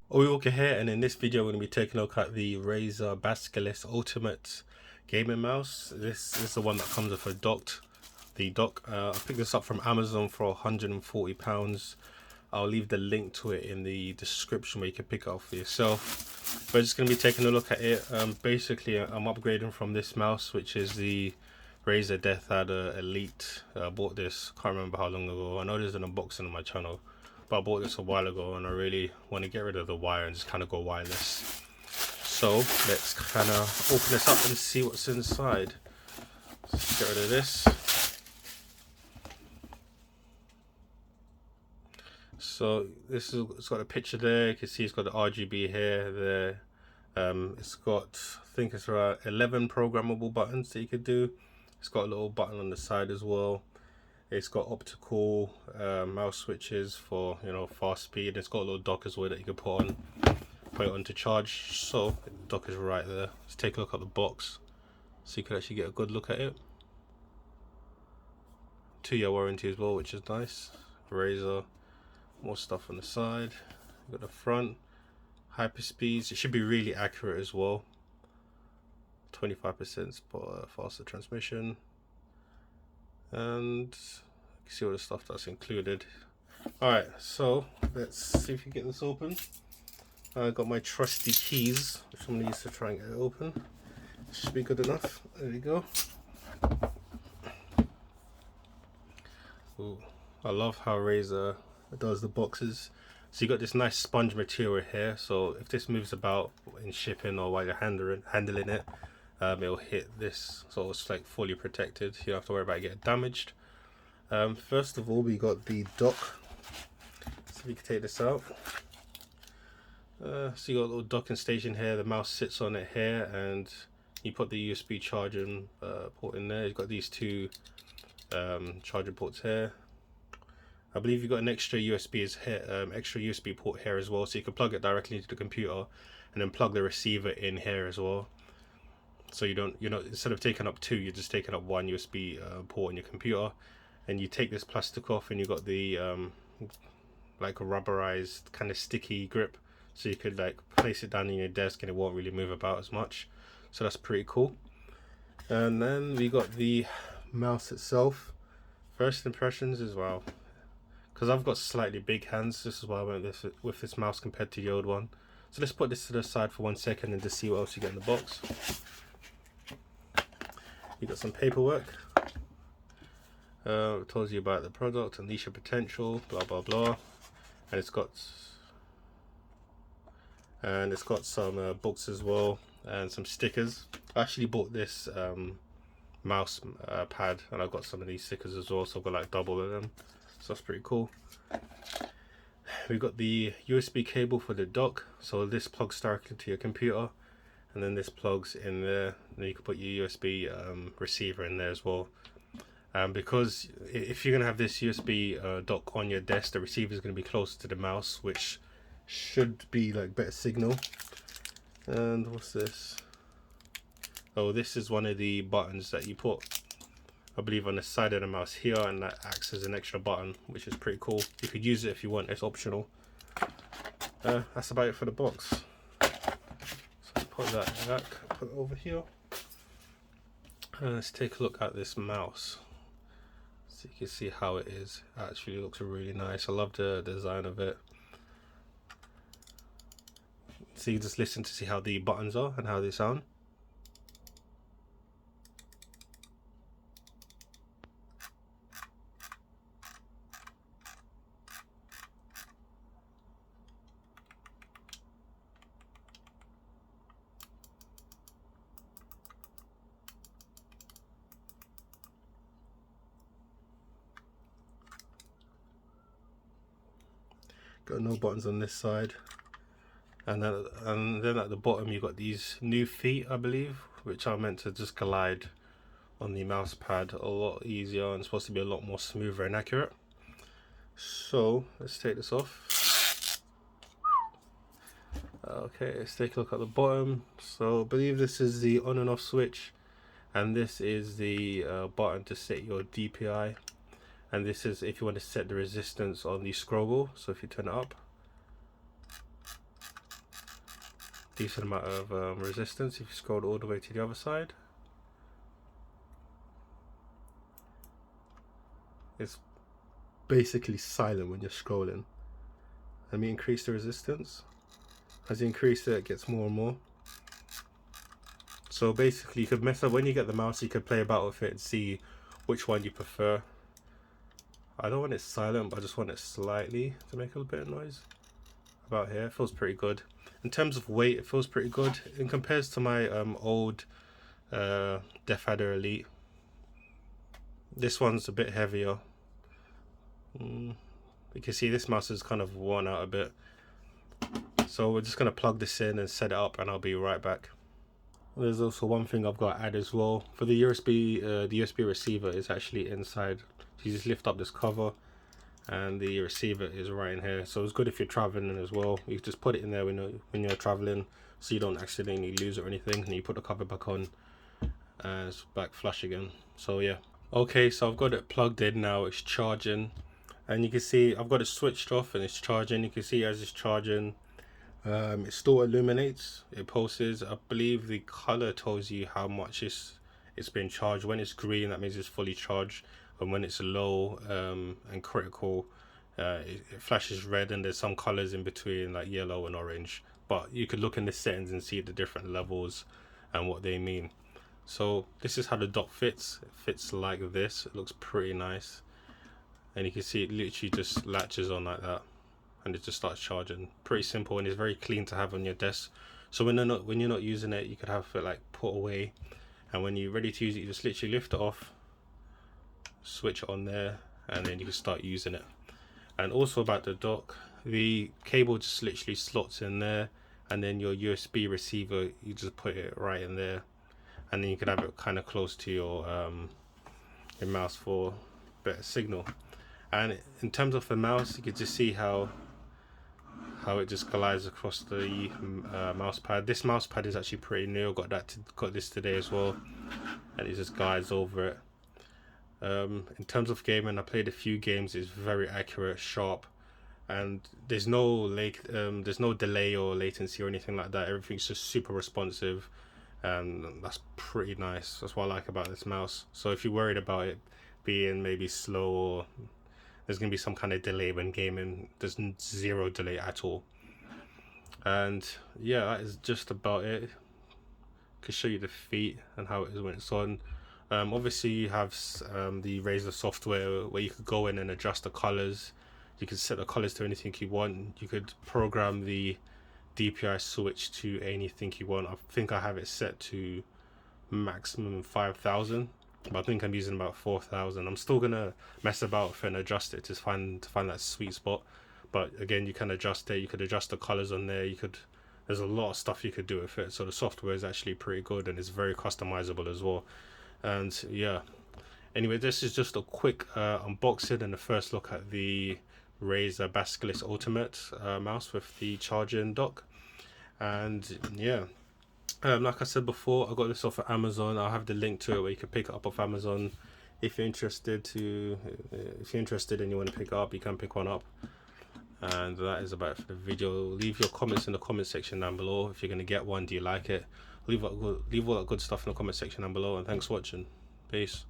OAWALKER here, and in this video we're going to be taking a look at the Razer Basilisk Ultimate Gaming Mouse. This is the one that comes with a dock. I picked this up from Amazon for £140. I'll leave the link to it in the description where you can pick it up for yourself. We're just going to be taking a look at it. Basically, I'm upgrading from this mouse, which is the Razer Death Adder Elite. I bought this, can't remember how long ago. I know there's an unboxing on my channel, but I bought this a while ago and I really want to get rid of the wire and just kind of go wireless. So let's kind of open this up and see what's inside. Let's get rid of this. So it's got a picture there. You can see it's got the RGB here, there. It's got, I think it's around 11 programmable buttons that you could do. It's got a little button on the side as well. It's got optical mouse switches for, you know, fast speed. It's got a little dock as well that you can put it on to charge. So the dock is right there. Let's take a look at the box so you can actually get a good look at it. 2-year warranty as well, which is nice. Razer, more stuff on the side. Got the front, hyper speeds. It should be really accurate as well. 25% faster transmission. And you can see all the stuff that's included. Alright, so let's see if we can get this open. I got my trusty keys, which I'm going to use to try and get it open. Should be good enough. There we go. Ooh, I love how Razer does the boxes. So you got this nice sponge material here, so if this moves about in shipping or while you're handling it, it'll hit this, so it's like fully protected. You don't have to worry about it getting damaged. First of all, we got the dock, so we can take this out. So you got a little docking station here. The mouse sits on it here, and you put the USB charging port in there. You've got these two charging ports here. I believe you've got an extra USB port here as well, so you can plug it directly into the computer and then plug the receiver in here as well. So instead of taking up two, you're just taking up one USB port in your computer. And you take this plastic off and you got the like a rubberized kind of sticky grip, so you could like place it down in your desk and it won't really move about as much. So that's pretty cool. And then we got the mouse itself. First impressions as well, because I've got slightly big hands, this is why I went with this mouse compared to the old one. So let's put this to the side for 1 second and just see what else you get in the box. You got some paperwork. It tells you about the product, unleash your potential, blah blah blah, and it's got some books as well and some stickers. I actually bought this mouse pad, and I've got some of these stickers as well, so I've got like double of them. So that's pretty cool. We've got the USB cable for the dock, so this plugs directly to your computer, and then this plugs in there. And you can put your USB receiver in there as well. Because if you're going to have this USB dock on your desk, the receiver is going to be closer to the mouse, which should be like better signal. And what's this? Oh, this is one of the buttons that you put, I believe, on the side of the mouse here, and that acts as an extra button, which is pretty cool. You could use it if you want, it's optional. That's about it for the box. So let's put that back, put it over here. And let's take a look at this mouse, so you can see how it is. It actually looks really nice. I love the design of it. So you just listen to see how the buttons are and how they sound. Got no buttons on this side, and then at the bottom you got these new feet, I believe, which are meant to just glide on the mouse pad a lot easier and supposed to be a lot more smoother and accurate. So let's take this off. Okay, let's take a look at the bottom. So I believe this is the on and off switch, and this is the button to set your DPI. And this is if you want to set the resistance on the scroll wheel. So if you turn it up, decent amount of resistance if you scroll all the way to the other side. It's basically silent when you're scrolling. Let me increase the resistance. As you increase it, it gets more and more. So basically you could mess up when you get the mouse, you could play about with it and see which one you prefer. I don't want it silent, but I just want it slightly to make a little bit of noise. About here, it feels pretty good. In terms of weight, it feels pretty good. In compares to my old Death Adder Elite, this one's a bit heavier. You can see this mouse is kind of worn out a bit. So we're just going to plug this in and set it up, and I'll be right back. There's also one thing I've got to add as well. For the USB receiver is actually inside. You just lift up this cover and the receiver is right in here. So it's good if you're traveling as well. You just put it in there when you're traveling, so you don't accidentally lose it or anything. And you put the cover back on and it's back flush again. So yeah. Okay, so I've got it plugged in now. It's charging. And you can see I've got it switched off and it's charging. You can see as it's charging, it still illuminates, it pulses. I believe the color tells you how much it's been charged. When it's green, that means it's fully charged, and when it's low and critical, it flashes red, and there's some colors in between like yellow and orange. But you could look in the settings and see the different levels and what they mean. So this is how the dock fits. It fits like this. It looks pretty nice, and you can see it literally just latches on like that, and it just starts charging. Pretty simple, and it's very clean to have on your desk. So when you're not using it, you could have it like put away, and when you're ready to use it, you just literally lift it off, switch it on there, and then you can start using it. And also about the dock, the cable just literally slots in there, and then your USB receiver, you just put it right in there, and then you can have it kind of close to your mouse for better signal. And in terms of the mouse, you can just see how it just glides across the mouse pad. This mouse pad is actually pretty new. Got this today as well, and it just glides over it. In terms of gaming, I played a few games. It's very accurate, sharp, and there's no delay or latency or anything like that. Everything's just super responsive, and that's pretty nice. That's what I like about this mouse. So if you're worried about it being maybe slow or there's going to be some kind of delay when gaming, there's zero delay at all. And yeah, that is just about it. I can show you the feet and how it is when it's on. Obviously you have the Razer software where you could go in and adjust the colors. You can set the colors to anything you want. You could program the DPI switch to anything you want. I think I have it set to maximum 5,000. But I think I'm using about 4,000. I'm still gonna mess about with it and adjust it to find that sweet spot. But again, you can adjust it. You could adjust the colors on there. There's a lot of stuff you could do with it. So the software is actually pretty good, and it's very customizable as well. And yeah, anyway, this is just a quick unboxing and a first look at the Razer Basilisk Ultimate mouse with the charging dock. And yeah. Like I said before, I got this off of Amazon. I'll have the link to it where you can pick it up off Amazon. If you're interested and you want to pick it up, you can pick one up. And that is about it for the video. Leave your comments in the comment section down below. If you're going to get one, do you like it? Leave all that good stuff in the comment section down below. And thanks for watching. Peace.